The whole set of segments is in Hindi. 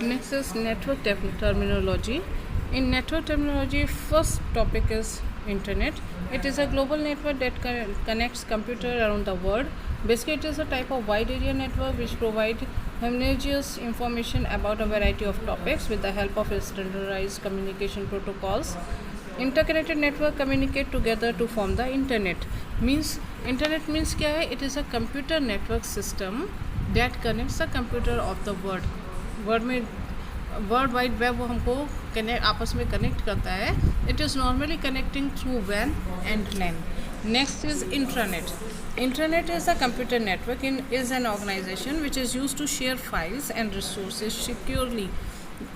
Next is network terminology. In network terminology, first topic is internet. It is a global network that connects computer around the world. Basically, it is a type of wide area network which provides homogeneous information about a variety of topics with the help of standardized communication protocols. Interconnected network communicate together to form the internet. Internet means क्या है? It is a computer network system that connects the computer of the world. World wide web वो हमको आपस में कनेक्ट करता है. It is normally connecting through वैन and LAN. Next is intranet. Internet is a computer network is an organization which is use to share files and resources securely.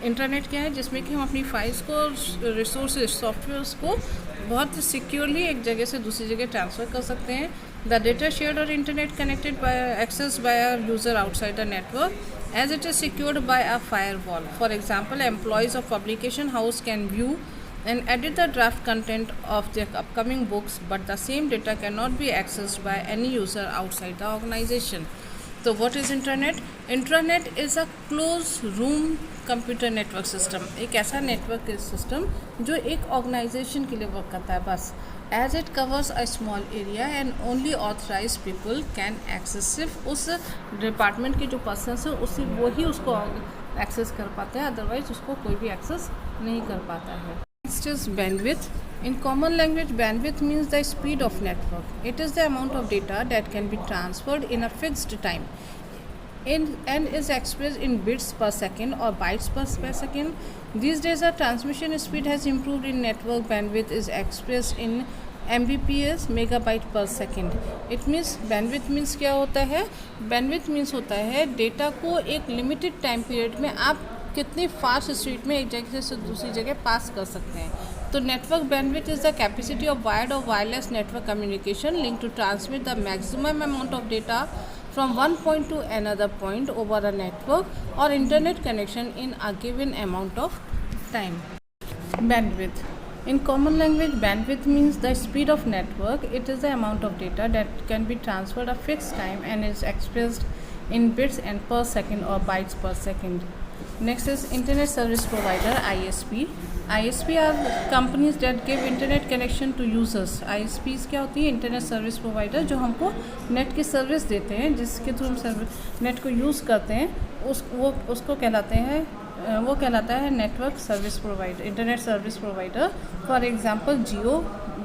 Internet क्या है? जिसमें कि हम अपनी फाइल्स को, रिसोर्सेज, सॉफ्टवेयर्स को बहुत सिक्योरली एक जगह से दूसरी जगह ट्रांसफ़र कर सकते हैं. द डेटा शेयर्ड और internet connected by access by a user outside the network as it is secured by a firewall. For example, employees of publication house can view and edit the draft content of their upcoming books, but the same data cannot be accessed by any user outside the organization. So what is internet? Intranet is a closed room computer network system. एक ऐसा नेटवर्क सिस्टम जो एक ऑर्गेनाइजेशन के लिए वर्क करता है बस. As it covers a small area and only authorized people can access. सिर्फ उस डिपार्टमेंट के जो पर्सन्स हैं उसी वही उसको एक्सेस कर पाते हैं, अदरवाइज उसको कोई भी एक्सेस नहीं कर पाता है. Next is bandwidth. In common language, bandwidth means the speed of network. It is the amount of data that can be transferred in a fixed time and is expressed in bits per second or bytes per second. These days, the transmission speed has improved in network. Bandwidth is expressed in Mbps, megabyte per second. It means bandwidth means क्या होता है? Bandwidth means होता है डेटा को एक लिमिटेड टाइम पीरियड में आप कितनी फास्ट स्पीड में एक जगह से दूसरी जगह पास कर सकते हैं. तो network bandwidth is the capacity of wired और wireless network communication link to transmit the maximum amount of data from one point to another point over a network or internet connection in a given amount of time. Bandwidth. In common language, bandwidth means the speed of network. It is the amount of data that can be transferred a fixed time and is expressed in bits and per second or bytes per second. Next is Internet Service Provider, ISP. ISP are companies that give internet connection to users. ISPs क्या होती है? इंटरनेट सर्विस प्रोवाइडर, जो हमको नेट की सर्विस देते हैं, जिसके थ्रू हम नेट को यूज़ करते हैं, उसको कहलाते हैं, वो कहलाता है network service provider, internet service provider. For example Jio,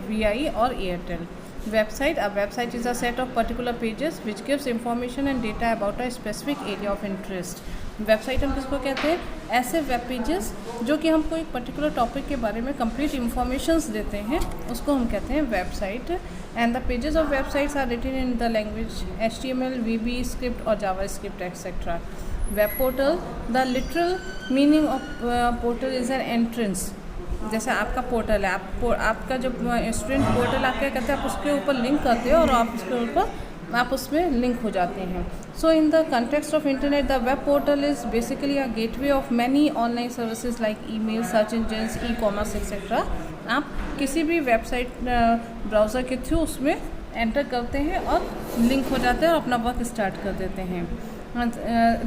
VI और Airtel. Website. A website is a set of particular pages which gives information and data about a specific area of interest. Website हम किसको कहते हैं? ऐसे वेब पेजेस जो कि हमको एक पर्टिकुलर टॉपिक के बारे में कंप्लीट इंफॉर्मेशंस देते हैं, उसको हम कहते हैं website. And the pages of websites are written in the language HTML, VB script और JavaScript etcetera. Web portal. The literal meaning of portal is an entrance. जैसे आपका पोर्टल है, आपका जब स्टूडेंट पोर्टल आप क्या करते हैं, आप उसके ऊपर लिंक करते हो और आप उसके ऊपर आप उसमें लिंक हो जाते हैं. So in the context of internet, the web portal is basically a gateway of many online services like email, search engines, e-commerce etcetera. आप किसी भी वेबसाइट ब्राउज़र के थ्रू उसमें एंटर करते हैं और लिंक हो जाते हैं और अपना वर्क स्टार्ट कर देते हैं.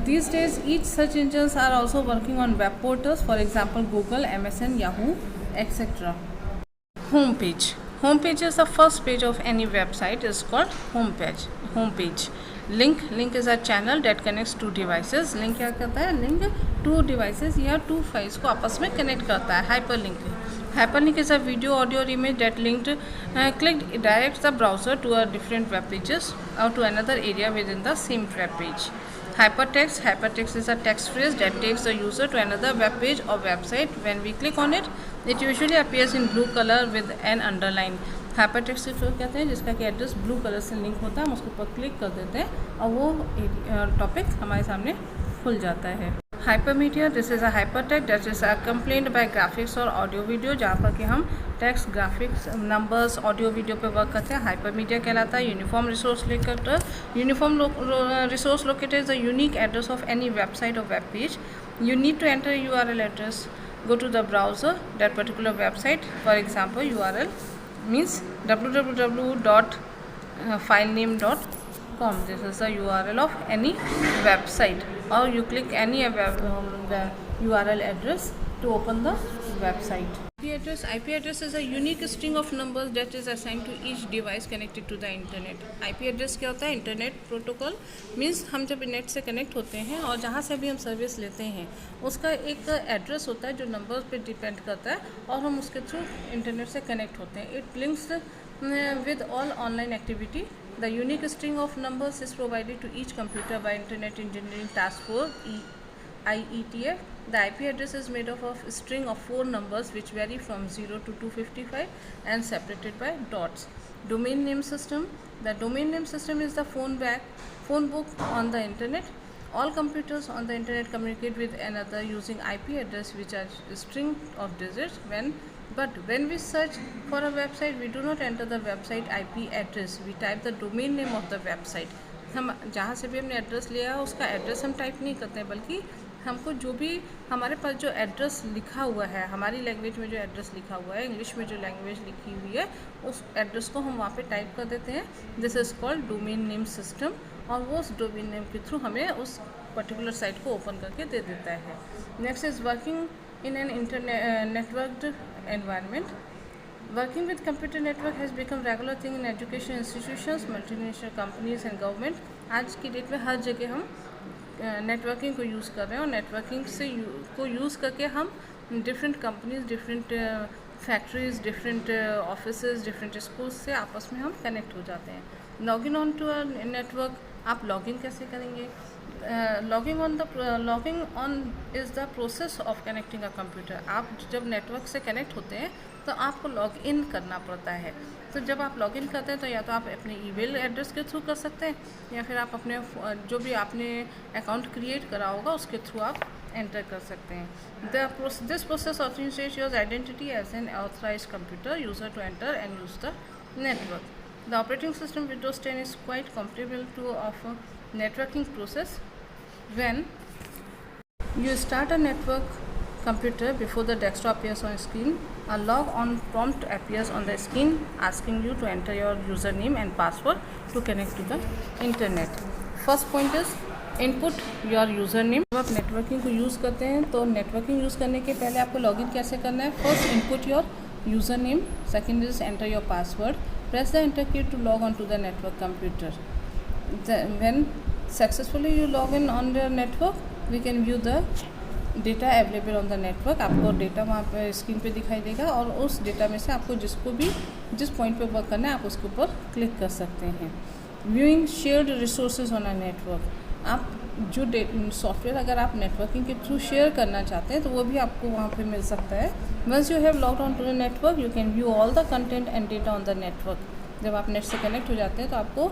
These days, each search engines are also working on web portals. For example, Google, MSN, Yahoo, etc. Homepage. Homepage is the first page of any website. Is called homepage. Link is a channel that connects two devices. Link क्या करता है? Link two devices या two files को आपस में connect करता है. Hyperlink is a video, audio, or image that clicked directs the browser to a different web pages or to another area within the same web page. Hypertext is a text phrase that takes the user to another web page or website. When we click on it, it usually appears in blue color with an underline. Hypertext को कहते हैं जिसका कि एड्रेस ब्लू कलर से लिंक होता है. हम उसके ऊपर क्लिक कर देते हैं और वो टॉपिक हमारे सामने खुल जाता है. Hypermedia. This is a hypertext that is accompanied by graphics और audio video, जहाँ पर कि हम text, graphics, numbers, audio, video पे वर्क करते हैं. हाइपरमीडिया कहलाता है. Uniform resource locator. Uniform resource locator is the unique address of any website और web page. You need to enter URL address. Go to the browser that particular website. For example, URL means www.filename. com. This is the URL of any website, or you click any URL address to open the website. IP address is a unique string of numbers that is assigned to each device connected to the internet. IP address क्या होता है? इंटरनेट प्रोटोकॉल मीन्स हम जब नेट से कनेक्ट होते हैं और जहाँ से भी हम सर्विस लेते हैं उसका एक एड्रेस होता है जो नंबर्स पे डिपेंड करता है और हम उसके थ्रू इंटरनेट से कनेक्ट होते हैं. It links with all online activity. The unique string of numbers is provided to each computer by Internet Engineering Task Force IETF. The IP address is made up of a string of 4 numbers which vary from 0 to 255 and separated by dots. Domain name system. The domain name system is the phone book on the internet. All computers on the internet communicate with another using IP address, which are a string of digits. But when we search for a website, we do not enter the website IP address. We type the domain name of the website. हम जहाँ से भी हमने एड्रेस लिया है उसका एड्रेस हम टाइप नहीं करते हैं, बल्कि हमको जो भी हमारे पास जो एड्रेस लिखा हुआ है, हमारी लैंग्वेज में जो एड्रेस लिखा हुआ है, इंग्लिश में जो लैंग्वेज लिखी हुई है, उस एड्रेस को हम वहाँ पे टाइप कर देते हैं. This is called domain name system. और वो उस डोमेन नेम के थ्रू हमें उस पर्टिकुलर साइट को ओपन करके दे देता है. Next is working in an internet networked environment. Working with computer network has become regular thing in education institutions, multinational companies and government. आज की डेट में हर जगह हम नेटवर्किंग को यूज़ कर रहे हैं और नेटवर्किंग से को यूज़ करके हम different companies, different factories, different offices, different schools से आपस में हम कनेक्ट हो जाते हैं. Login on to a network. आप लॉगिन कैसे करेंगे? Logging on is the process of connecting a computer. आप जब नेटवर्क से कनेक्ट होते हैं तो आपको लॉग इन करना पड़ता है. तो जब आप लॉग इन करते हैं तो या तो आप अपने ईमेल एड्रेस के थ्रू कर सकते हैं या फिर आप अपने जो भी आपने अकाउंट क्रिएट करा होगा उसके थ्रू आप एंटर कर सकते हैं. This process authenticates your identity as an authorised computer user to enter and use the network. The operating system Windows 10 is quite comparable to of networking process. When you start a network computer, before the desktop appears on screen, a log on prompt appears on the screen asking you to enter your username and password to connect to the internet. First point is input your username. जब आप नेटवर्किंग को यूज़ करते हैं तो नेटवर्किंग यूज़ करने के पहले आपको लॉगिन कैसे करना है? First input your username, second is enter your password. Press the enter key to log on to the network computer. When successfully you log in on the network, we can view the data available on the network. आपको डेटा वहाँ पे स्क्रीन पे दिखाई देगा और उस डेटा में से आपको जिस पॉइंट पे वर्क करना है आप उसके ऊपर क्लिक कर सकते हैं. Viewing shared resources on a network. आप जो सॉफ्टवेयर अगर आप नेटवर्किंग के थ्रू शेयर करना चाहते हैं तो वो भी आपको वहाँ पे मिल सकता है. Once you have logged on to the network you can view all the content and data on the network. जब आप नेट से कनेक्ट हो जाते हैं तो आपको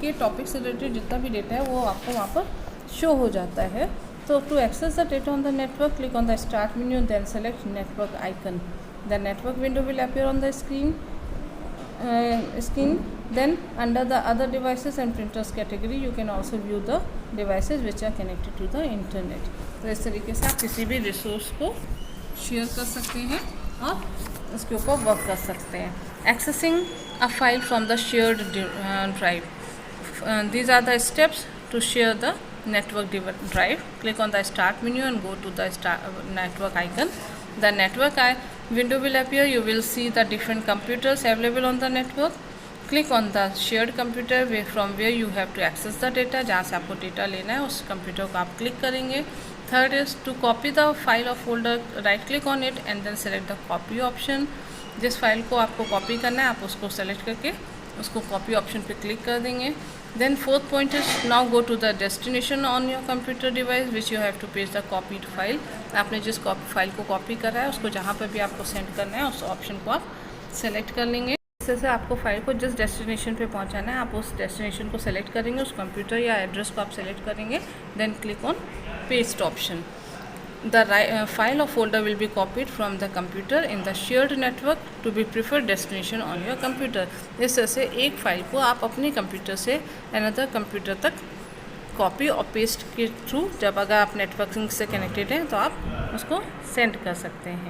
के टॉपिक से रिलेटेड जितना भी डेटा है वो आपको वहाँ पर शो हो जाता है. तो to access the data on the network click on the start menu then select network icon. The network window will appear on the screen. Then under the other devices and printers category you can also view the devices which are connected to the internet. तो इस तरीके से आप किसी भी रिसोर्स को शेयर कर सकते हैं और उसके ऊपर वर्क कर सकते हैं. Accessing a file from the shared drive. These are the steps to share the network drive. Click on the start menu and go to the network icon. The network window will appear. You will see the different computers available on the network. Click on the shared computer from where you have to access the data. जहाँ से आपको डेटा लेना है उस कंप्यूटर को आप क्लिक करेंगे. Third is to copy the file or folder. Right click on it and then select the copy option. जिस फाइल को आपको कॉपी करना है आप उसको सेलेक्ट करके उसको कॉपी ऑप्शन पे क्लिक कर देंगे. Then fourth point is now go to the destination on your computer device which you have to paste the copied file. आपने जिस फाइल को कॉपी करा है उसको जहाँ पर भी आपको सेंड करना है उस ऑप्शन को आप सेलेक्ट कर लेंगे. जैसे आपको फाइल को जिस डेस्टिनेशन पे पहुंचाना है आप उस डेस्टिनेशन को सेलेक्ट करेंगे, उस कंप्यूटर या एड्रेस को आप सेलेक्ट करेंगे. Then click on paste option. The file और folder will be copied from the computer in the shared network to be preferred destination on your computer. इस तरह से एक फ़ाइल को आप अपने कंप्यूटर से अनदर कंप्यूटर तक कॉपी और पेस्ट के थ्रू जब अगर आप नेटवर्किंग से कनेक्टेड हैं तो आप उसको सेंड कर सकते हैं.